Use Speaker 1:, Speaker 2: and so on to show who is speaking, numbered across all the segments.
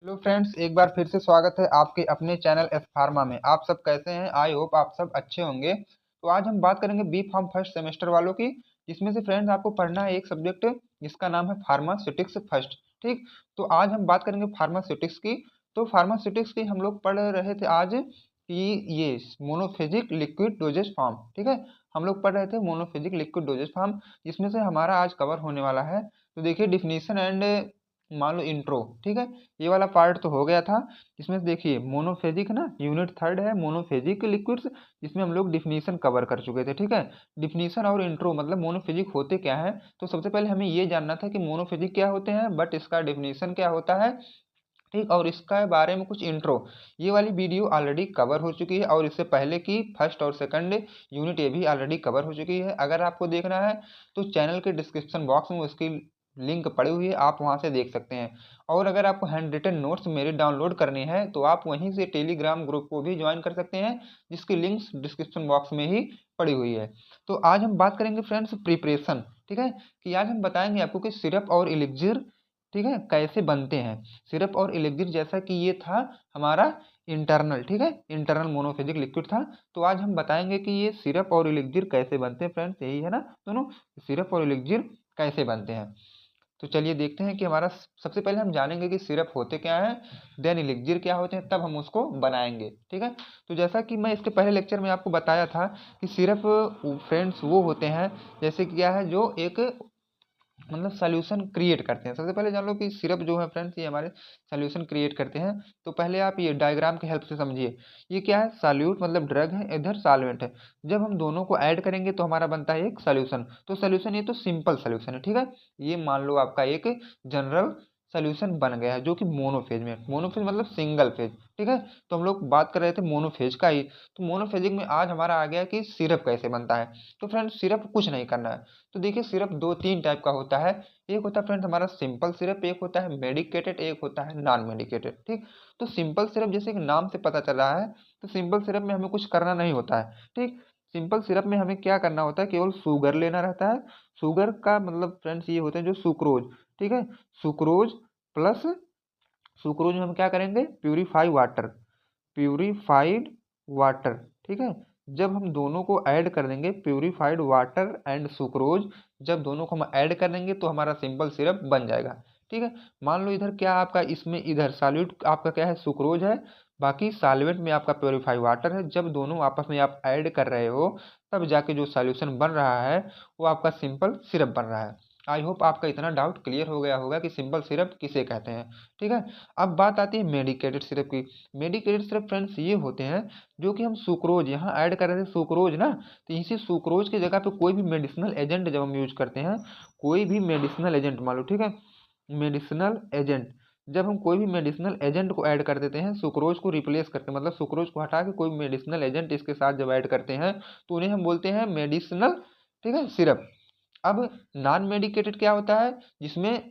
Speaker 1: Hello friends, एक बार फिर से स्वागत है आपके अपने चैनल एस फार्मा में। आप सब कैसे हैं? आई होप आप सब अच्छे होंगे। तो आज हम बात करेंगे बी फार्म फर्स्ट सेमेस्टर वालों की, जिसमें से फ्रेंड्स आपको पढ़ना है एक सब्जेक्ट जिसका नाम है फार्मास्यूटिक्स फर्स्ट। ठीक, तो आज हम बात करेंगे फार्मास्यूटिक्स की। तो फार्मास्यूटिक्स की हम लोग पढ़ रहे थे आज कि ये मोनोफेजिक लिक्विड डोजेज फॉर्म। ठीक है, हम लोग पढ़ रहे थे मोनोफेजिक लिक्विड डोजेज फॉर्म, जिसमें से हमारा आज कवर होने वाला है। तो देखिए डिफिनीशन एंड मान लो इंट्रो। ठीक है, ये वाला पार्ट तो हो गया था। इसमें से देखिए मोनोफेजिक ना यूनिट थर्ड है मोनोफेजिक लिक्विड्स, जिसमें हम लोग डिफिनीशन कवर कर चुके थे। ठीक है, डिफिनीशन और इंट्रो मतलब मोनोफेजिक होते क्या है। तो सबसे पहले हमें ये जानना था कि मोनोफेजिक क्या होते हैं, बट इसका डिफिनीशन क्या होता है। ठीक, और इसका बारे में कुछ इंट्रो, ये वाली वीडियो ऑलरेडी कवर हो चुकी है, और इससे पहले की फर्स्ट और सेकंड यूनिट ये भी ऑलरेडी कवर हो चुकी है। अगर आपको देखना है तो चैनल के डिस्क्रिप्शन बॉक्स में उसकी लिंक पड़ी हुई है, आप वहां से देख सकते हैं। और अगर आपको हैंड रिटन नोट्स मेरे डाउनलोड करने हैं तो आप वहीं से टेलीग्राम ग्रुप को भी ज्वाइन कर सकते हैं, जिसकी लिंक्स डिस्क्रिप्शन बॉक्स में ही पड़ी हुई है। तो आज हम बात करेंगे फ्रेंड्स प्रिपरेशन। ठीक है, कि आज हम बताएंगे आपको कि सिरप और इलिक्जिर, ठीक है, कैसे बनते हैं। सिरप और इलिक्जिर, जैसा कि ये था हमारा इंटरनल, ठीक है, इंटरनल मोनोफेजिक लिक्विड था। तो आज हम बताएंगे कि ये सिरप और इलिक्जिर कैसे बनते हैं। फ्रेंड्स यही है ना दोनों, सिरप और इलिक्जिर कैसे बनते हैं। तो चलिए देखते हैं कि हमारा सबसे पहले हम जानेंगे कि सिरप होते क्या हैं, देन इलिक्जिर क्या होते हैं, तब हम उसको बनाएंगे। ठीक है, तो जैसा कि मैं इसके पहले लेक्चर में आपको बताया था कि सिरप फ्रेंड्स वो होते हैं, जैसे कि क्या है, जो एक मतलब सॉल्यूशन क्रिएट करते हैं। सबसे पहले जान लो कि सिरप जो है फ्रेंड्स ये हमारे सॉल्यूशन क्रिएट करते हैं। तो पहले आप ये डायग्राम की हेल्प से समझिए। ये क्या है, सॉल्यूट मतलब ड्रग है, इधर सॉल्वेंट है। जब हम दोनों को ऐड करेंगे तो हमारा बनता है एक सॉल्यूशन। तो सॉल्यूशन ये तो सिंपल सॉल्यूशन है। ठीक है, ये मान लो आपका एक जनरल सॉल्यूशन बन गया है जो कि मोनोफेज में, मोनोफेज मतलब सिंगल फेज। ठीक है, तो हम लोग बात कर रहे थे मोनोफेज का ही। तो मोनोफेजिक में आज हमारा आ गया कि सिरप कैसे बनता है। तो फ्रेंड्स सिरप कुछ नहीं करना है। तो देखिए सिरप दो तीन टाइप का होता है। एक होता है फ्रेंड्स हमारा सिंपल सिरप, एक होता है मेडिकेटेड, एक होता है नॉन मेडिकेटेड। ठीक, तो सिंपल सिरप जैसे कि नाम से पता चल रहा है, तो सिंपल सिरप में हमें कुछ करना नहीं होता है। ठीक, सिंपल सिरप में हमें क्या करना होता है, केवल शुगर लेना रहता है। शुगर का मतलब फ्रेंड्स ये होते हैं जो सुक्रोज। ठीक है, सुक्रोज प्लस, सुक्रोज में हम क्या करेंगे, प्यूरिफाई वाटर, प्यूरिफाइड वाटर। ठीक है, जब हम दोनों को ऐड कर देंगे प्यूरिफाइड वाटर एंड सुक्रोज, जब दोनों को हम ऐड कर देंगे तो हमारा सिंपल सिरप बन जाएगा। ठीक है, मान लो इधर क्या आपका, इसमें इधर सॉल्यूट आपका क्या है, सुक्रोज है, बाकी सॉल्वेंट में आपका प्योरीफाइड वाटर है। जब दोनों आपस में आप ऐड कर रहे हो तब जाके जो सॉल्यूशन बन रहा है वो आपका सिंपल सिरप बन रहा है। आई होप आपका इतना डाउट क्लियर हो गया होगा कि सिंपल सिरप किसे कहते हैं। ठीक है, अब बात आती है मेडिकेटेड सिरप की। मेडिकेटेड सिरप फ्रेंड्स ये होते हैं जो कि हम सुक्रोज यहाँ ऐड कर रहे थे, सुक्रोज ना, तो इसी सुक्रोज की जगह पे कोई भी मेडिसिनल एजेंट जब हम यूज करते हैं, कोई भी मेडिसिनल एजेंट मान लो, ठीक है, मेडिसिनल एजेंट, जब हम कोई भी मेडिसिनल एजेंट को ऐड कर देते हैं सुक्रोज को रिप्लेस करके, मतलब सुक्रोज को हटा के कोई मेडिसिनल एजेंट इसके साथ जब ऐड करते हैं तो उन्हें हम बोलते हैं मेडिसिनल, ठीक है, सिरप। अब नॉन मेडिकेटेड क्या होता है, जिसमें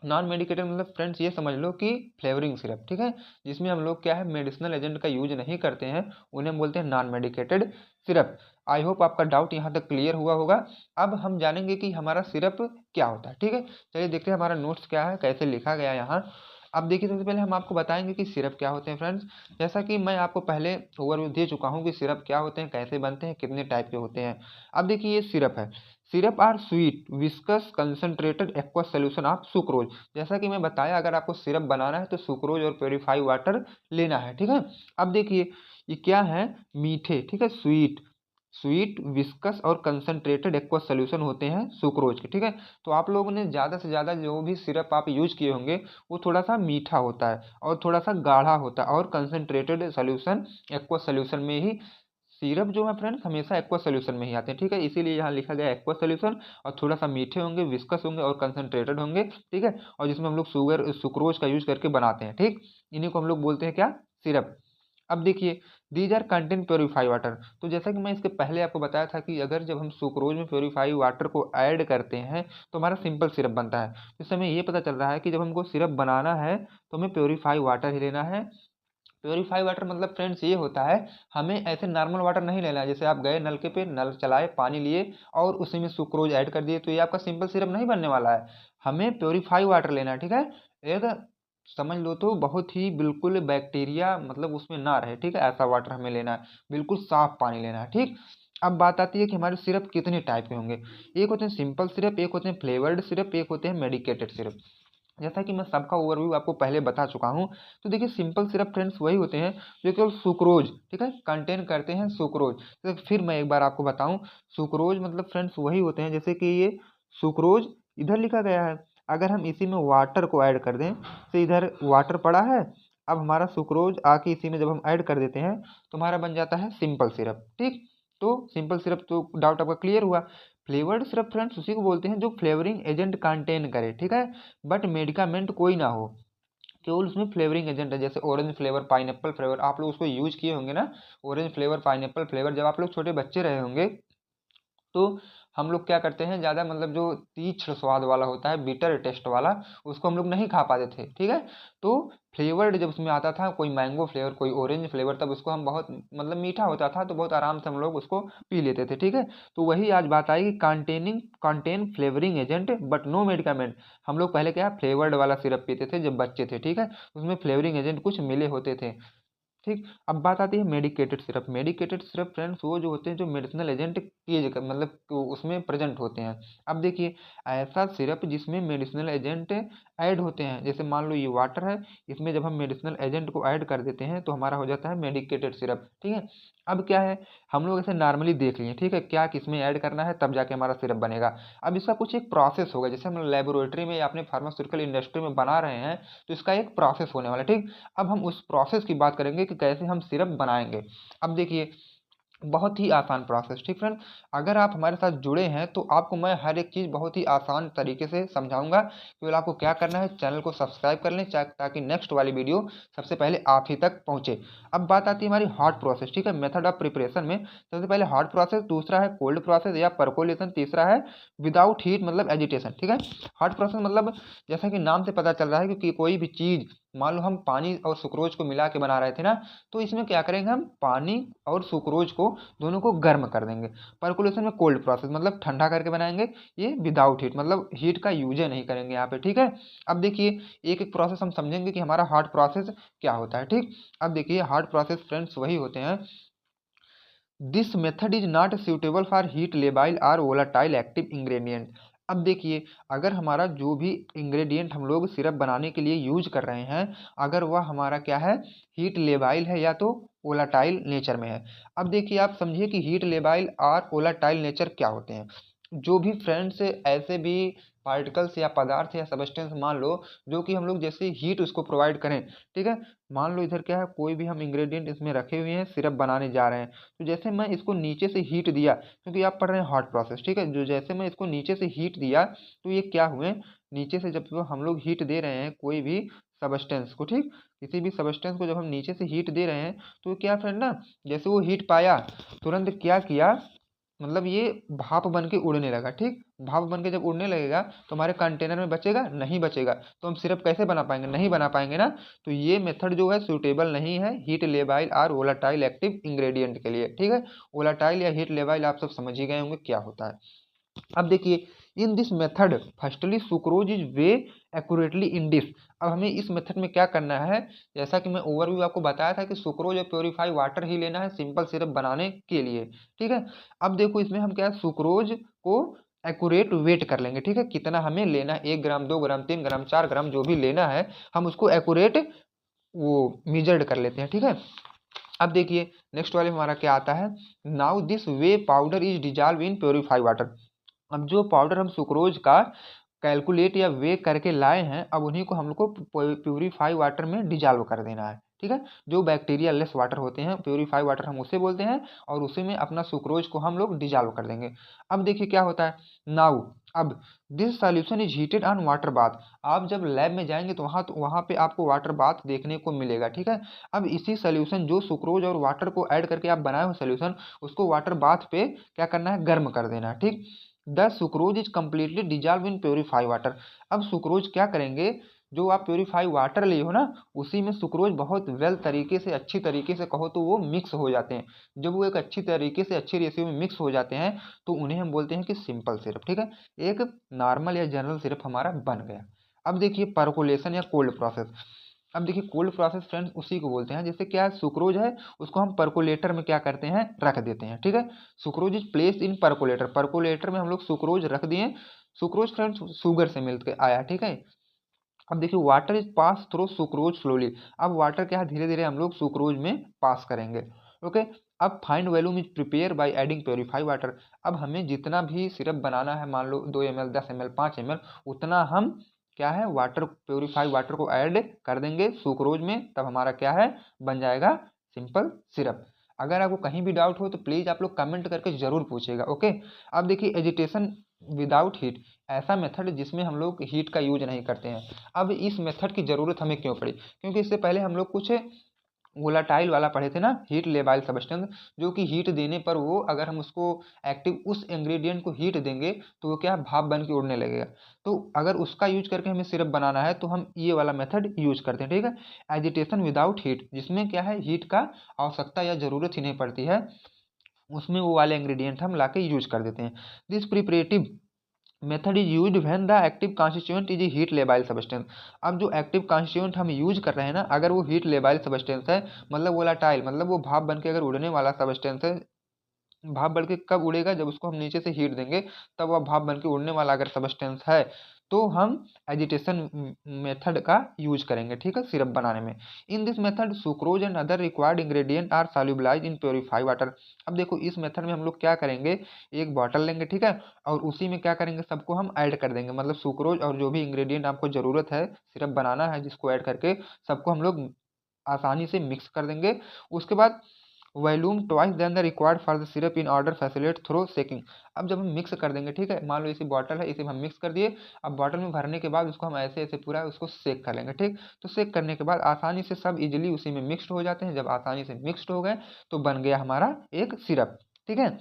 Speaker 1: नॉन मेडिकेटेड मतलब फ्रेंड्स ये समझ लो कि फ्लेवरिंग सिरप। ठीक है, जिसमें हम लोग क्या है मेडिसिनल एजेंट का यूज नहीं करते हैं, उन्हें हम बोलते हैं non medicated syrup. I hope आपका डाउट यहाँ तक क्लियर हुआ होगा। अब हम जानेंगे कि हमारा सिरप क्या होता है। ठीक है, चलिए देखते हैं हमारा नोट्स क्या है, कैसे लिखा गया है यहाँ। अब देखिए सबसे पहले हम आपको बताएंगे कि सिरप क्या होते हैं फ्रेंड्स। जैसा कि मैं आपको पहले ओवरव्यू दे चुका हूँ कि सिरप क्या होते हैं, कैसे बनते हैं, कितने टाइप के होते हैं। अब देखिए ये सिरप है, syrup are sweet viscous concentrated aqueous solution of sucrose. जैसा कि मैं बताया अगर आपको सिरप बनाना है तो सुक्रोज और प्योरीफाई वाटर लेना है। ठीक है, अब देखिए ये क्या है, मीठे, ठीक है, स्वीट, स्वीट विस्कस और कंसंट्रेटेड एक्वस सोल्यूशन होते हैं सुक्रोज के। ठीक है, तो आप लोगों ने ज़्यादा से ज़्यादा जो भी सिरप आप यूज किए होंगे वो थोड़ा सा मीठा होता है और थोड़ा सा गाढ़ा होता है, और कंसंट्रेटेड सोल्यूशन एक्वस सोल्यूशन में ही, सिरप जो है फ्रेंड्स हमेशा एक्वा सोल्यूशन में ही आते हैं। ठीक है, इसीलिए यहाँ लिखा गया एक्वा सोल्यूशन, और थोड़ा सा मीठे होंगे, विस्कस होंगे और कंसंट्रेटेड होंगे। ठीक है, और जिसमें हम लोग शुगर सुक्रोज का यूज करके बनाते हैं। ठीक, इन्हीं को हम लोग बोलते हैं क्या, सिरप। अब देखिए these are contain purify water. तो जैसा कि मैं इसके पहले आपको बताया था कि अगर जब हम सुक्रोज में प्योरीफाई वाटर को ऐड करते हैं तो हमारा सिंपल सिरप बनता है। इससे हमें ये पता चल रहा है कि जब हमको सिरप बनाना है तो हमें प्योरीफाई वाटर ही लेना है। प्योरीफाई वाटर मतलब फ्रेंड्स ये होता है, हमें ऐसे नॉर्मल वाटर नहीं लेना है, जैसे आप गए नलके पे, नल चलाए, पानी लिए और उसी में सुक्रोज ऐड कर दिए, तो ये आपका सिंपल सिरप नहीं बनने वाला है। हमें प्योरीफाई वाटर लेना है। ठीक है, एक समझ लो तो बहुत ही बिल्कुल बैक्टीरिया मतलब उसमें ना रहे, ठीक है, ऐसा वाटर हमें लेना है, बिल्कुल साफ पानी लेना है, ठीक। अब बात आती है कि हमारे सिरप कितने टाइप के होंगे। एक होते हैं सिंपल सिरप, एक होते हैं फ्लेवर्ड सिरप, एक होते हैं मेडिकेटेड सिरप। जैसा कि मैं सबका ओवरव्यू आपको पहले बता चुका हूँ। तो देखिए सिंपल सिरप फ्रेंड्स वही होते हैं जो केवल सुक्रोज, ठीक है, कंटेन करते हैं सुक्रोज। तो फिर मैं एक बार आपको बताऊं, सुक्रोज मतलब फ्रेंड्स वही होते हैं, जैसे कि ये सुक्रोज इधर लिखा गया है, अगर हम इसी में वाटर को ऐड कर दें, तो इधर वाटर पड़ा है, अब हमारा सुक्रोज आके इसी में जब हम ऐड कर देते हैं तो हमारा बन जाता है सिंपल सिरप, ठीक। तो सिंपल सिरप तो डाउट आपका क्लियर हुआ। फ्लेवर्ड सिरप फ्रेंड्स उसी को बोलते हैं जो फ्लेवरिंग एजेंट कंटेन करे, ठीक है, बट मेडिकामेंट कोई ना हो, केवल उसमें फ्लेवरिंग एजेंट है। जैसे ऑरेंज फ्लेवर, पाइनएप्पल फ्लेवर, आप लोग उसको यूज किए होंगे ना, ऑरेंज फ्लेवर, पाइनएप्पल फ्लेवर, जब आप लोग छोटे बच्चे रहे होंगे तो हम लोग क्या करते हैं, ज़्यादा मतलब जो तीक्ष्ण स्वाद वाला होता है, बिटर टेस्ट वाला, उसको हम लोग नहीं खा पाते थे, ठीक है। तो फ्लेवर्ड जब उसमें आता था, कोई मैंगो फ्लेवर, कोई ऑरेंज फ्लेवर, तब उसको हम बहुत मतलब मीठा होता था तो बहुत आराम से हम लोग उसको पी लेते थे, ठीक है। तो वही आज बात आई कि contain flavouring agent but no medicament. हम लोग पहले क्या फ्लेवर्ड वाला सिरप पीते थे जब बच्चे थे, ठीक है, उसमें फ्लेवरिंग एजेंट कुछ मिले होते थे, ठीक। अब बात आती है medicated syrup. Medicated syrup friends वो जो होते हैं जो मेडिसिनल एजेंट की जगह मतलब उसमें प्रेजेंट होते हैं। अब देखिए ऐसा सिरप जिसमें मेडिसिनल एजेंट ऐड होते हैं, जैसे मान लो ये वाटर है, इसमें जब हम मेडिसिनल एजेंट को ऐड कर देते हैं तो हमारा हो जाता है मेडिकेटेड सिरप, ठीक है। अब क्या है, हम लोग ऐसे नॉर्मली देख लिए, ठीक है, क्या किसमें ऐड करना है तब जाके हमारा सिरप बनेगा। अब इसका कुछ एक प्रोसेस होगा, जैसे हम लेबोरेटरी में या अपने फार्मास्यूटिकल इंडस्ट्री में बना रहे हैं तो इसका एक प्रोसेस होने वाला है, ठीक। अब हम उस प्रोसेस की बात करेंगे कि कैसे हम सिरप बनाएंगे। अब देखिए बहुत ही आसान प्रोसेस, ठीक फ्रेंड। अगर आप हमारे साथ जुड़े हैं तो आपको मैं हर एक चीज़ बहुत ही आसान तरीके से समझाऊंगा। केवल आपको क्या करना है, चैनल को सब्सक्राइब कर लें ताकि नेक्स्ट वाली वीडियो सबसे पहले आप ही तक पहुंचे। अब बात आती है हमारी हॉट प्रोसेस, ठीक है, मेथड ऑफ प्रिपरेशन में सबसे पहले हॉट प्रोसेस, दूसरा है कोल्ड प्रोसेस या परकोलेशन, तीसरा है विदाउट हीट मतलब एजिटेशन, ठीक है। हॉट प्रोसेस मतलब जैसा कि नाम से पता चल रहा है क्योंकि कोई भी चीज़, मान लो हम पानी और सुक्रोज को मिला के बना रहे थे ना, तो इसमें क्या करेंगे, हम पानी और सुक्रोज को दोनों को गर्म कर देंगे। परकोलेशन में कोल्ड प्रोसेस मतलब ठंडा करके बनाएंगे, ये विदाउट हीट मतलब हीट का यूज नहीं करेंगे यहाँ पे, ठीक है। अब देखिए एक एक प्रोसेस हम समझेंगे कि हमारा हॉट प्रोसेस क्या होता है, ठीक। अब देखिए हॉट प्रोसेस फ्रेंड्स वही होते हैं, this method is not suitable for heat labile और वोलाटाइल एक्टिव इंग्रेडिएंट। अब देखिए अगर हमारा जो भी इंग्रेडिएंट हम लोग सिरप बनाने के लिए यूज कर रहे हैं, अगर वह हमारा क्या है, हीट लेबाइल है या तो वोलाटाइल नेचर में है। अब देखिए आप समझिए कि हीट लेबाइल और वोलाटाइल नेचर क्या होते हैं। जो भी फ्रेंड्स ऐसे भी पार्टिकल्स या पदार्थ या सबस्टेंस मान लो जो कि हम लोग जैसे हीट उसको प्रोवाइड करें, ठीक है। मान लो इधर क्या है, कोई भी हम इंग्रेडिएंट इसमें रखे हुए हैं, सिरप बनाने जा रहे हैं, तो जैसे मैं इसको नीचे से हीट दिया, क्योंकि आप पढ़ रहे हैं हॉट प्रोसेस, ठीक है, जो जैसे मैं इसको नीचे से हीट दिया तो ये क्या हुए, नीचे से जब तो हम लोग हीट दे रहे हैं कोई भी सबस्टेंस को, ठीक, किसी भी सबस्टेंस को जब हम नीचे से हीट दे रहे हैं तो क्या फ्रेंड ना, जैसे वो हीट पाया तुरंत क्या किया, मतलब ये भाप बन के उड़ने लगा, ठीक। भाप बन के जब उड़ने लगेगा तो हमारे कंटेनर में बचेगा नहीं बचेगा, तो हम सिरप कैसे बना पाएंगे, नहीं बना पाएंगे ना। तो ये मेथड जो है सूटेबल नहीं है हीट लेबाइल और वोलाटाइल एक्टिव इंग्रेडिएंट के लिए, ठीक है। वोलाटाइल या हीट लेबाइल आप सब समझ ही गए होंगे क्या होता है। अब देखिए इन this method firstly sucrose is way accurately in dish. अब हमें इस मेथड में क्या करना है, जैसा कि मैं ओवरव्यू आपको बताया था कि सुक्रोज और प्योरीफाई वाटर ही लेना है सिंपल सिरप बनाने के लिए, ठीक है। अब देखो इसमें हम क्या है, सुक्रोज को एक्यूरेट वेट कर लेंगे, ठीक है, कितना हमें लेना है, 1 ग्राम, 2 ग्राम, 3 ग्राम, 4 ग्राम, जो भी लेना है हम उसको एक्यूरेट वो मेजर्ड कर लेते हैं, ठीक है। अब देखिए नेक्स्ट वाले में हमारा क्या आता है, now this way powder is dissolve in purify water. अब जो पाउडर हम सुक्रोज का कैलकुलेट या वे करके लाए हैं, अब उन्हीं को हम लोग को प्यूरीफाई वाटर में डिजॉल्व कर देना है, ठीक है। जो बैक्टीरिया लेस वाटर होते हैं प्यूरीफाई वाटर हम उसे बोलते हैं, और उसी में अपना सुक्रोज को हम लोग डिजॉल्व कर देंगे। अब देखिए क्या होता है, नाउ अब this solution is heated on water bath. आप जब लैब में जाएंगे तो वहाँ पे आपको वाटर बाथ देखने को मिलेगा, ठीक है। अब इसी सोल्यूशन जो सुक्रोज और वाटर को ऐड करके आप बनाए हो सोल्यूशन, उसको वाटर बाथ पे क्या करना है, गर्म कर देना है, ठीक। The sucrose is completely dissolve in purify water. अब सुक्रोज क्या करेंगे, जो आप प्योरीफाई वाटर लिए हो ना, उसी में सुक्रोज बहुत वेल तरीके से, अच्छी तरीके से कहो तो वो मिक्स हो जाते हैं। जब वो एक अच्छी तरीके से अच्छी रेशियो में मिक्स हो जाते हैं तो उन्हें हम बोलते हैं कि सिंपल सिरप, ठीक है। एक नॉर्मल या जनरल सिरप हमारा बन गया। अब देखिए परकोलेशन या कोल्ड प्रोसेस। अब देखिए कोल्ड प्रोसेस फ्रेंड्स उसी को बोलते हैं, जैसे क्या है सुक्रोज है उसको हम परकोलेटर में क्या करते हैं रख देते हैं, ठीक है। Sucrose is place in percolator, percolator में हम लोग सुक्रोज रख दिए। सुक्रोज फ्रेंड्स शुगर से मिलकर आया, ठीक है। अब देखिए water is pass through sucrose slowly, अब वाटर क्या है धीरे धीरे हम लोग सुक्रोज में पास करेंगे, ओके। अब find volume is prepare by adding purify water, अब हमें जितना भी सिरप बनाना है मान लो 2 ml 10 ml 5 ml, उतना हम क्या है वाटर प्योरीफाई वाटर को ऐड कर देंगे सुक्रोज में, तब हमारा क्या है बन जाएगा सिंपल सिरप। अगर आपको कहीं भी डाउट हो तो प्लीज़ आप लोग कमेंट करके ज़रूर पूछिएगा, ओके। अब देखिए एजिटेशन विदाउट हीट, ऐसा मेथड जिसमें हम लोग हीट का यूज नहीं करते हैं। अब इस मेथड की ज़रूरत हमें क्यों पड़ी, क्योंकि इससे पहले हम लोग कुछ वोलाटाइल वाला पढ़े थे ना, हीट लेबाइल सब्सटेंस, जो कि हीट देने पर वो अगर हम उसको एक्टिव उस इंग्रेडिएंट को हीट देंगे तो वो क्या भाप बन के उड़ने लगेगा। तो अगर उसका यूज करके हमें सिरप बनाना है तो हम ये वाला मेथड यूज करते हैं, ठीक है। एजिटेशन विदाउट हीट, जिसमें क्या है हीट का आवश्यकता या ज़रूरत ही नहीं पड़ती है, उसमें वो वाले इंग्रेडिएंट हम लाके यूज कर देते हैं। This preparative method is used when the active constituent is heat labile substance, अब जो एक्टिव कॉन्स्टिट्यूएंट हम यूज कर रहे हैं ना अगर वो हीट लेबाइल सब्सटेंस है, मतलब वोलाटाइल, मतलब वो भाप बन के अगर उड़ने वाला सब्सटेंस है, भाप बन के कब उड़ेगा जब उसको हम नीचे से हीट देंगे, तब वह भाप बन के उड़ने वाला अगर सब्सटेंस है तो हम एजिटेशन मेथड का यूज करेंगे, ठीक है, सिरप बनाने में। In this method sucrose and other required ingredient are solubilised in purify water, अब देखो इस मेथड में हम लोग क्या करेंगे, एक बॉटल लेंगे, ठीक है, और उसी में क्या करेंगे सबको हम ऐड कर देंगे, मतलब सुक्रोज और जो भी इंग्रेडिएंट आपको ज़रूरत है सिरप बनाना है जिसको ऐड करके सबको हम लोग आसानी से मिक्स कर देंगे। उसके बाद volume twice than the required for the syrup in order facilitate through shaking, अब जब हम मिक्स कर देंगे, ठीक है, मान लो इसी बॉटल है इसे हम मिक्स कर दिए, अब बॉटल में भरने के बाद उसको हम ऐसे ऐसे पूरा उसको सेक कर लेंगे, ठीक। तो सेक करने के बाद आसानी से सब इजीली उसी में मिक्सड हो जाते हैं, जब आसानी से मिक्सड हो गए तो बन गया हमारा एक सिरप, ठीक है।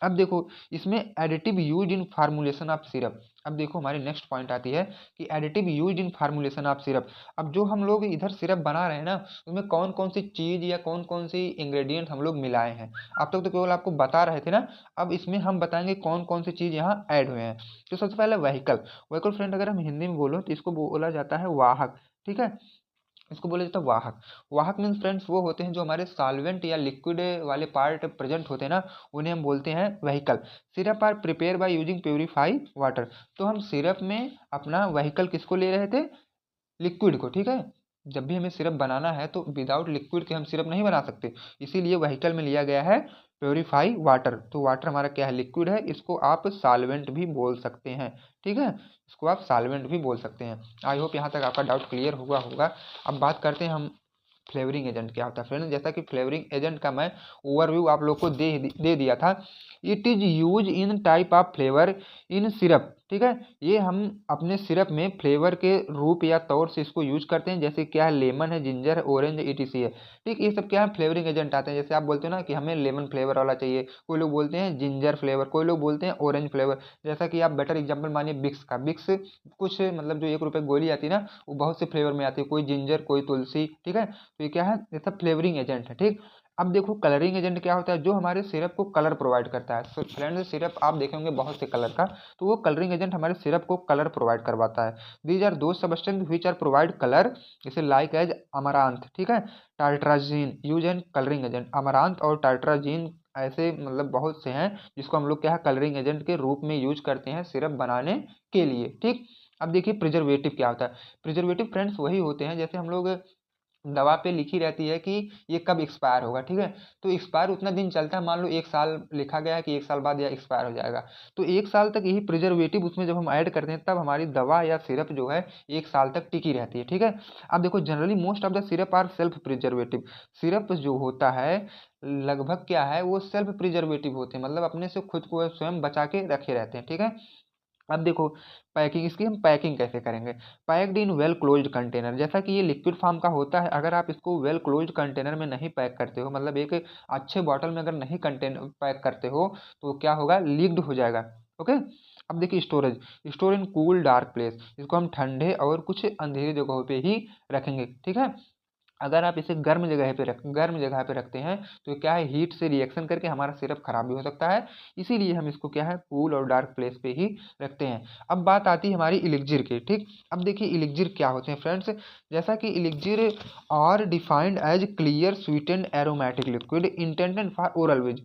Speaker 1: अब देखो इसमें additive use in formulation of syrup, अब देखो हमारी नेक्स्ट पॉइंट आती है कि additive use in formulation of syrup, अब जो हम लोग इधर सिरप बना रहे हैं ना उसमें कौन कौन सी चीज़ या कौन कौन सी इंग्रेडिएंट हम लोग मिलाए हैं, अब तक तो केवल आपको बता रहे थे ना, अब इसमें हम बताएंगे कौन कौन सी चीज़ यहाँ ऐड हुए हैं। तो सबसे पहले व्हीकल, व्हीकल फ्रेंड अगर हम हिंदी में बोलो तो इसको बोला जाता है वाहक, ठीक है, इसको बोला जाता है वाहक। वाहक मीन्स फ्रेंड्स वो होते हैं जो हमारे सॉल्वेंट या लिक्विड वाले पार्ट प्रेजेंट होते हैं ना, उन्हें हम बोलते हैं vehicle. Syrup are prepare by using purify water, तो हम सिरप में अपना व्हीकल किसको ले रहे थे, लिक्विड को, ठीक है। जब भी हमें सिरप बनाना है तो विदाउट लिक्विड के हम सिरप नहीं बना सकते, इसीलिए व्हीकल में लिया गया है प्योरीफाई वाटर, तो वाटर हमारा क्या है लिक्विड है, इसको आप सॉल्वेंट भी बोल सकते हैं, ठीक है, इसको आप सॉल्वेंट भी बोल सकते हैं। आई होप यहाँ तक आपका डाउट क्लियर हुआ होगा। अब बात करते हैं हम फ्लेवरिंग एजेंट क्या होता है फ्रेंड, जैसा कि फ्लेवरिंग एजेंट का मैं ओवरव्यू आप लोग को दे दिया था। It is use in type of flavour in syrup, ठीक है, ये हम अपने सिरप में फ्लेवर के रूप या तौर से इसको यूज करते हैं, जैसे क्या है लेमन है, जिंजर है, ऑरेंज है, ईटीसी है, ठीक, ये सब क्या है फ्लेवरिंग एजेंट आते हैं। जैसे आप बोलते हो ना कि हमें लेमन फ्लेवर वाला चाहिए, कोई लोग बोलते हैं जिंजर फ्लेवर, कोई लोग बोलते हैं ऑरेंज फ्लेवर, जैसा कि आप बेटर एग्जाम्पल मानिए बिक्स का, बिक्स कुछ मतलब जो 1 रुपये गोली आती है ना वो बहुत से फ्लेवर में आती है, कोई जिंजर कोई तुलसी, ठीक है, तो ये क्या है ये सब फ्लेवरिंग एजेंट है, ठीक। अब देखो कलरिंग एजेंट क्या होता है, जो हमारे सिरप को कलर प्रोवाइड करता है। सो फ्रेंड्स सिरप आप देखेंगे बहुत से कलर का, तो वो कलरिंग एजेंट हमारे सिरप को कलर प्रोवाइड करवाता है। These are two substance which are provide colour, जैसे लाइक एज अमरांथ, ठीक है, tartrazine use and colouring agent, amaranth और टार्ट्राजीन ऐसे मतलब बहुत से हैं जिसको हम लोग क्या है कलरिंग एजेंट के रूप में यूज करते हैं सिरप बनाने के लिए, ठीक। अब देखिए प्रिजर्वेटिव क्या होता है, प्रिजर्वेटिव फ्रेंड्स वही होते हैं जैसे हम लोग दवा पे लिखी रहती है कि ये कब एक्सपायर होगा, ठीक है, तो एक्सपायर उतना दिन चलता है, मान लो 1 साल लिखा गया है कि 1 साल बाद यह एक्सपायर हो जाएगा, तो 1 साल तक यही प्रिजर्वेटिव उसमें जब हम ऐड करते हैं तब हमारी दवा या सिरप जो है 1 साल तक टिकी रहती है, ठीक है। अब देखो generally most of the syrup are self preservative, syrup जो होता है लगभग क्या है वो सेल्फ प्रिजर्वेटिव होते हैं, मतलब अपने से खुद को स्वयं बचा के रखे रहते हैं, ठीक है। अब देखो पैकिंग, इसकी हम पैकिंग कैसे करेंगे, packed in well closed container, जैसा कि ये लिक्विड फॉर्म का होता है, अगर आप इसको वेल क्लोज्ड कंटेनर में नहीं पैक करते हो, मतलब एक अच्छे बॉटल में अगर नहीं कंटेन पैक करते हो तो क्या होगा लीक्ड हो जाएगा, ओके। अब देखिए storage, store in cool dark place, इसको हम ठंडे और कुछ अंधेरी जगहों पे ही रखेंगे, ठीक है। अगर आप इसे गर्म जगह पे रखते हैं तो क्या है, हीट से रिएक्शन करके हमारा सिरप खराब भी हो सकता है। इसीलिए हम इसको क्या है, कूल और डार्क प्लेस पे ही रखते हैं। अब बात आती है हमारी इलिक्जिर की। ठीक, अब देखिए इलिक्जिर क्या होते हैं फ्रेंड्स। जैसा कि elixir are defined as clear sweetened aromatic liquid intended for oral use.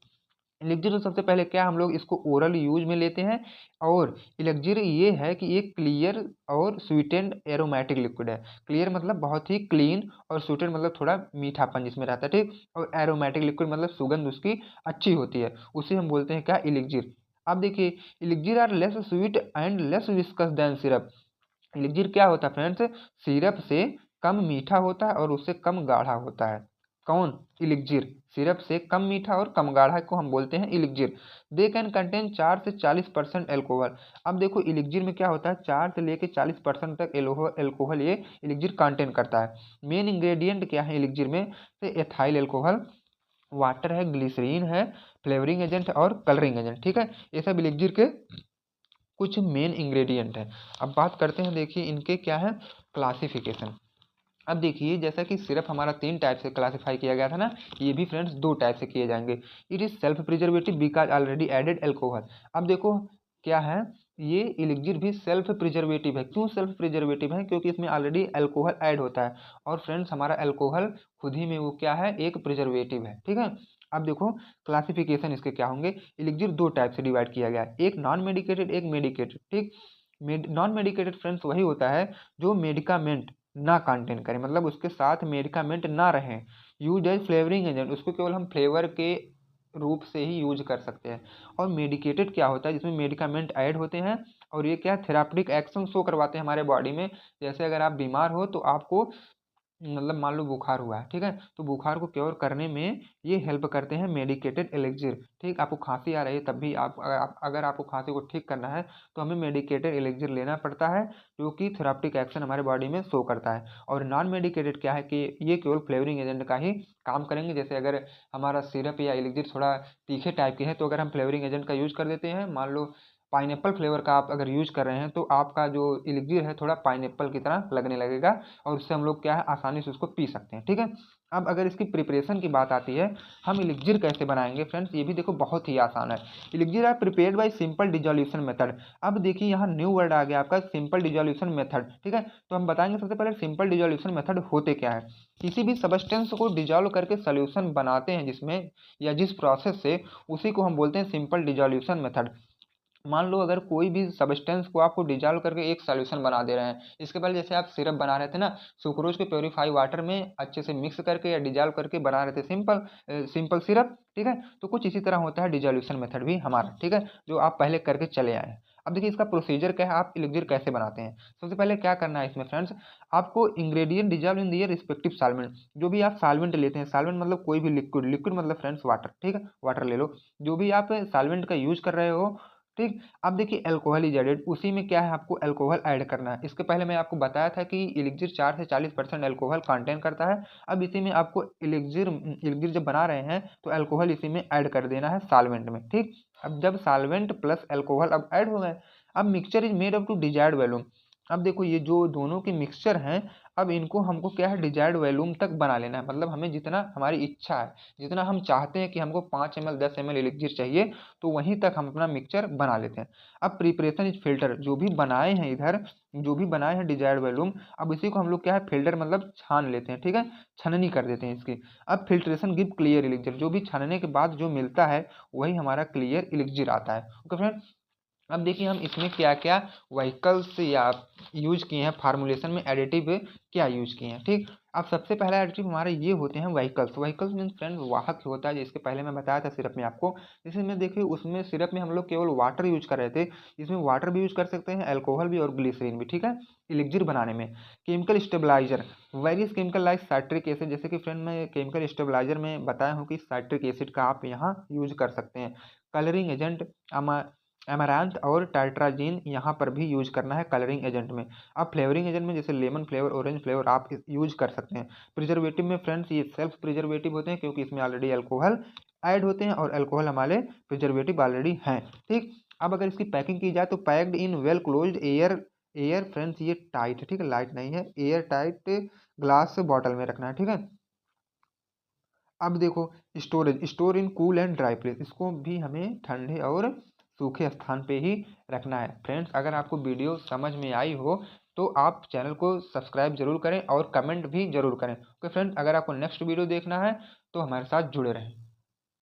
Speaker 1: Elixir तो सबसे पहले क्या हम लोग इसको ओरल यूज में लेते हैं। और इलेक्जिर ये है कि ये क्लियर और स्वीटेंड एरोमेटिक लिक्विड है। क्लियर मतलब बहुत ही क्लीन, और स्वीटेंड मतलब थोड़ा मीठापन जिसमें रहता है। ठीक, और एरोमेटिक लिक्विड मतलब सुगंध उसकी अच्छी होती है, उसे हम बोलते हैं क्या, इलेक्जिर। अब देखिए elixir are less sweet and less viscous than syrup. Elixir क्या होता है फ्रेंड्स, सिरप से कम मीठा होता है और उससे कम गाढ़ा होता है। कौन, इलिक्जिर सिरप से कम मीठा और कम गाढ़ा को हम बोलते हैं इलिक्जिर। दे कैन कंटेन 4 से 40% एल्कोहल। अब देखो इलिक्जिर में क्या होता है, 4 से लेके 40% तक एल्कोहल ये इलिक्जिर कंटेन करता है। मेन इंग्रेडिएंट क्या है इलिक्जिर में, से एथाइल एल्कोहल, वाटर है, ग्लिसरीन है, फ्लेवरिंग एजेंट और कलरिंग एजेंट। ठीक है, ये सब इलिक्जिर के कुछ मेन इंग्रेडिएंट हैं। अब बात करते हैं, देखिए इनके क्या है, क्लासिफिकेशन। अब देखिए जैसा कि सिरप हमारा 3 टाइप से क्लासिफाई किया गया था ना, ये भी फ्रेंड्स 2 टाइप से किए जाएंगे। It is self preservative because already added alcohol. अब देखो क्या है, ये इलिक्जिर भी सेल्फ प्रिजर्वेटिव है। क्यों सेल्फ प्रिजर्वेटिव है, क्योंकि इसमें ऑलरेडी अल्कोहल ऐड होता है। और फ्रेंड्स हमारा अल्कोहल खुद ही में वो क्या है, एक प्रिजर्वेटिव है। ठीक है, अब देखो क्लासिफिकेशन इसके क्या होंगे। इलिक्जिर 2 टाइप से डिवाइड किया गया है, एक नॉन मेडिकेटेड, एक मेडिकेटेड। ठीक, नॉन मेडिकेटेड फ्रेंड्स वही होता है जो मेडिकामेंट ना कंटेन करें, मतलब उसके साथ मेडिकामेंट ना रहें। यूज एज फ्लेवरिंग एजेंट, उसको केवल हम फ्लेवर के रूप से ही यूज कर सकते हैं। और मेडिकेटेड क्या होता है, जिसमें मेडिकामेंट ऐड होते हैं और ये क्या थेराप्यूटिक एक्शन शो करवाते हैं हमारे बॉडी में। जैसे अगर आप बीमार हो तो आपको, मतलब मान लो बुखार हुआ है, ठीक है, तो बुखार को क्योर करने में ये हेल्प करते हैं मेडिकेटेड एलिक्सिर। ठीक, आपको खांसी आ रही है तब भी अगर आपको खांसी को ठीक करना है तो हमें मेडिकेटेड एलिक्सिर लेना पड़ता है, जो कि थेराप्यूटिक एक्शन हमारे बॉडी में शो करता है। और नॉन मेडिकेटेड क्या है कि ये केवल फ्लेवरिंग एजेंट का ही काम करेंगे। जैसे अगर हमारा सिरप या एलिक्सिर थोड़ा तीखे टाइप के हैं तो अगर हम फ्लेवरिंग एजेंट का यूज कर देते हैं, मान लो पाइनएप्पल फ्लेवर का आप अगर यूज कर रहे हैं, तो आपका जो एलिक्सिर है थोड़ा पाइनएप्पल की तरह लगने लगेगा, और उससे हम लोग क्या है, आसानी से उसको पी सकते हैं। ठीक है, अब अगर इसकी प्रिपरेशन की बात आती है, हम एलिक्सिर कैसे बनाएंगे फ्रेंड्स, ये भी देखो बहुत ही आसान है। Elixir are prepared by simple dissolution method. अब देखिए यहाँ न्यू वर्ड आ गया आपका, सिंपल डिजोल्यूशन मेथड। ठीक है, तो हम बताएंगे सबसे पहले सिंपल डिजोल्यूशन मेथड होते क्या है। किसी भी सब्सटेंस को डिजोल्व करके सोल्यूशन बनाते हैं जिसमें, या जिस प्रोसेस से, उसी को हम बोलते हैं सिंपल डिजोल्यूशन मेथड। मान लो अगर कोई भी सब्सटेंस को आपको डिजॉल्व करके एक सॉल्यूशन बना दे रहे हैं, इसके पहले जैसे आप सिरप बना रहे थे ना, सुक्रोज को प्योरीफाई वाटर में अच्छे से मिक्स करके या डिजॉल्व करके बना रहे थे सिंपल सिरप। ठीक है, तो कुछ इसी तरह होता है डिजोल्यूशन मेथड भी हमारा। ठीक है, जो आप पहले करके चले आए हैं। अब देखिए इसका प्रोसीजर क्या है, आप एलिक्सिर कैसे बनाते हैं। सबसे पहले क्या करना है इसमें फ्रेंड्स, आपको ingredient dissolve in their respective solvent. जो भी आप सॉल्वेंट लेते हैं, सॉल्वेंट मतलब कोई भी लिक्विड, लिक्विड मतलब फ्रेंड्स वाटर। ठीक है, वाटर ले लो, जो भी आप सॉल्वेंट का यूज कर रहे हो। ठीक, अब देखिए अल्कोहल इज एडेड, उसी में क्या है, आपको अल्कोहल ऐड करना है। इसके पहले मैं आपको बताया था कि एलिक्सिर 4 से 40% अल्कोहल कंटेन करता है। अब इसी में आपको एलिक्सिर जब बना रहे हैं तो अल्कोहल इसी में ऐड कर देना है सॉल्वेंट में। ठीक, अब जब सॉल्वेंट प्लस अल्कोहल अब ऐड हो गए, अब mixture is made up to desired volume. अब देखो ये जो दोनों की मिक्सचर हैं, अब इनको हमको क्या है, डिजायर्ड वॉल्यूम तक बना लेना है। मतलब हमें जितना हमारी इच्छा है, जितना हम चाहते हैं कि हमको 5 ml 10 ml एलिक्सिर चाहिए, तो वहीं तक हम अपना मिक्सचर बना लेते हैं। अब प्रिपरेशन इज फिल्टर, जो भी बनाए हैं इधर, जो भी बनाए हैं डिजायर्ड वॉल्यूम, अब इसी को हम लोग क्या है, फिल्टर मतलब छान लेते हैं। ठीक है, छननी कर देते हैं इसकी। अब फिल्ट्रेशन गिव क्लियर एलिक्सिर, जो भी छानने के बाद जो मिलता है वही हमारा क्लियर एलिक्सिर आता है। ओके फ्रेंड, अब देखिए हम इसमें क्या क्या व्हीकल्स या यूज किए हैं, फार्मूलेशन में एडिटिव क्या यूज किए हैं। ठीक, अब सबसे पहला एडिटिव हमारे ये होते हैं व्हीकल्स। व्हीकल्स मीन्स फ्रेंड वाहक होता है, जिसके पहले मैं बताया था सिरप में आपको। जैसे में देखिए उसमें सिरप में हम लोग केवल वाटर यूज कर रहे थे, इसमें वाटर भी यूज कर सकते हैं, अल्कोहल भी और ग्लिसरीन भी। ठीक है, एलिक्सिर बनाने में chemical stabiliser, various chemical like citric acid, जैसे कि फ्रेंड मैं केमिकल स्टेबलाइजर में बताया हूँ कि साइट्रिक एसिड का आप यहाँ यूज कर सकते हैं। कलरिंग एजेंट एमारैंथ और टाइट्राजीन यहाँ पर भी यूज करना है कलरिंग एजेंट में। अब फ्लेवरिंग एजेंट में जैसे लेमन फ्लेवर, ऑरेंज फ्लेवर आप यूज कर सकते हैं। प्रिजर्वेटिव में फ्रेंड्स ये सेल्फ प्रिजर्वेटिव होते हैं, क्योंकि इसमें ऑलरेडी अल्कोहल ऐड होते हैं और अल्कोहल हमारे प्रिजर्वेटिव ऑलरेडी हैं। ठीक, अब अगर इसकी पैकिंग की जाए तो packed in well closed air air friends ये टाइट है, ठीक है, लाइट नहीं है, एयर टाइट ग्लास बॉटल में रखना है, ठीक है। अब देखो storage, store in cool and dry place, इसको भी हमें ठंडे और सूखे स्थान पे ही रखना है। फ्रेंड्स अगर आपको वीडियो समझ में आई हो तो आप चैनल को सब्सक्राइब जरूर करें और कमेंट भी जरूर करें। ओके फ्रेंड्स, अगर आपको नेक्स्ट वीडियो देखना है तो हमारे साथ जुड़े रहें।